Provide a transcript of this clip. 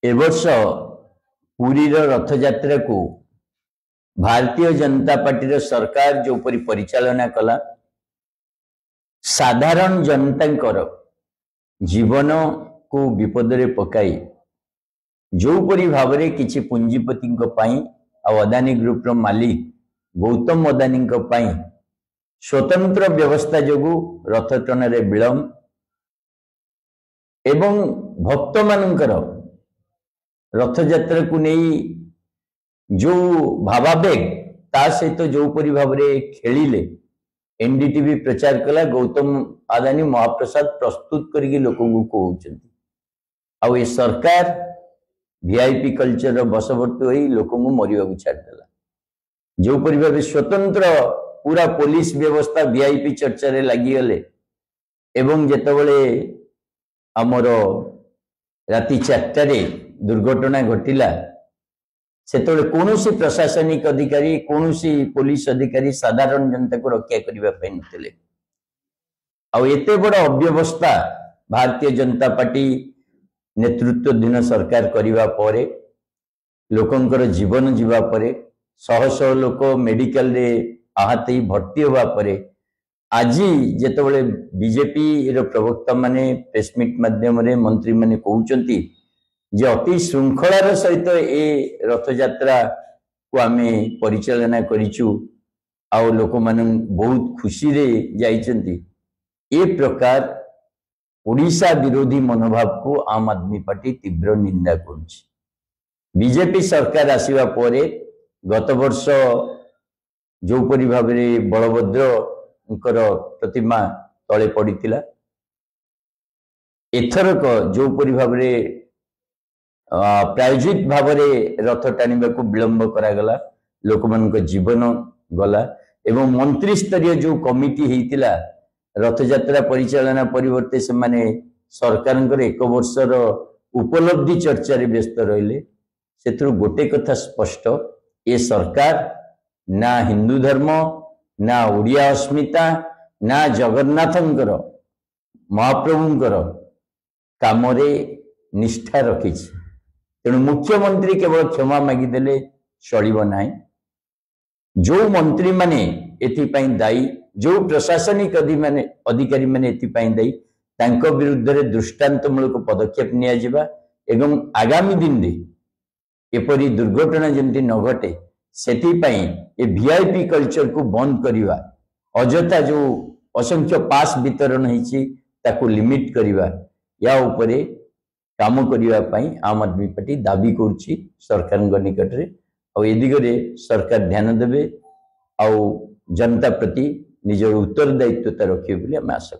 ए वर्ष पुरी रथ यात्रा को भारतीय जनता पार्टी सरकार जो परी परिचालना कला साधारण जनता जीवन को विपद रे पकाई जो परी भाव में किसी पुंजीपति अदानी ग्रुप रो मालिक गौतम अदानी स्वतंत्र व्यवस्था जोगु रथ टन रे विलंब एवं भक्त मानकर रथ यात्रा को नहीं जो भावावेग ता सहित जो परी भाव में खेलिले एनडीटीवी प्रचार कला गौतम अदानी महाप्रसाद प्रस्तुत करके लोक कहते आ सरकार वीआईपी कल्चर बसवर्ती हो लोक मरवा छाड़देला जो परी भाव स्वतंत्र पूरा पुलिस व्यवस्था वीआईपी चर्चा रे लगिगले एवं जेतबेले आमर राति 4टारे दुर्घटना घटिला सेतबेले कौनसी प्रशासनिक अधिकारी कौनसी पुलिस अधिकारी साधारण जनता को रक्षा करने नथिले आ एते बड़ अव्यवस्था भारतीय जनता पार्टी नेतृत्वाधीन सरकार करिवा परे लोकंकर जीवन जीवा परे शह शह लोक मेडिकल रे आहत ही भर्ती होगा परे आज जेतबेले बीजेपी रो प्रवक्ता माने प्रेसमिट माध्यम रे मंत्री माने कहउचंती जे अति श्रृंखलार सहित ए रथ यात्रा को आमे परिचालना करिचु आ लोक मान बहुत खुशी रे जाइचंती ए प्रकार ओडिशा विरोधी मनोभाव को आम आदमी पार्टी तीव्र निंदा करुछि। बीजेपी सरकार आसीबा परे गत वर्ष जो परी भाव में बलभद्र प्रतिमा तले पड़ीला एथरक जो परी भाव में प्रायोजित भाव में रथ टाणिबा को विलंब करागला लोक मान जीवन गला एवं मंत्री स्तरीय जो कमिटी होइतिला रथ यात्रा परिचालना परिवर्ते से माने सरकार एक वर्षर उपलब्धि चर्चा रे व्यस्त रहिले सेथरु गोटे कथा स्पष्ट ए सरकार ना हिंदू धर्म ना ओडिया अस्मिता ना जगन्नाथंकर महाप्रभुंकर कामरे निष्ठा रखी तेणु मुख्यमंत्री केवल क्षमा मागिदेले चलिब नाही जो मंत्री माने एथिपाई दायी जो प्रशासनिक अधिकारी माने एथिपाई दायी तांको विरुद्ध रे दृष्टांतमूलक पदक्षेप निया जिबा एवं आगामी दिन रे एपरी दुर्घटना जमती न घटे सेथिपाई ए वीआईपी कल्चर को बंद करिवा अजथा जो असंख्य पास वितरण होईची ताको लिमिट करिवा या उपरे काम करिवा पई आम आदमी पार्टी दाबी करूची सरकार निकट रे और ए दिगरे सरकार ध्यान देबे आ जनता प्रति निजर उत्तरदायित्वता रखिबे बोली हम आशा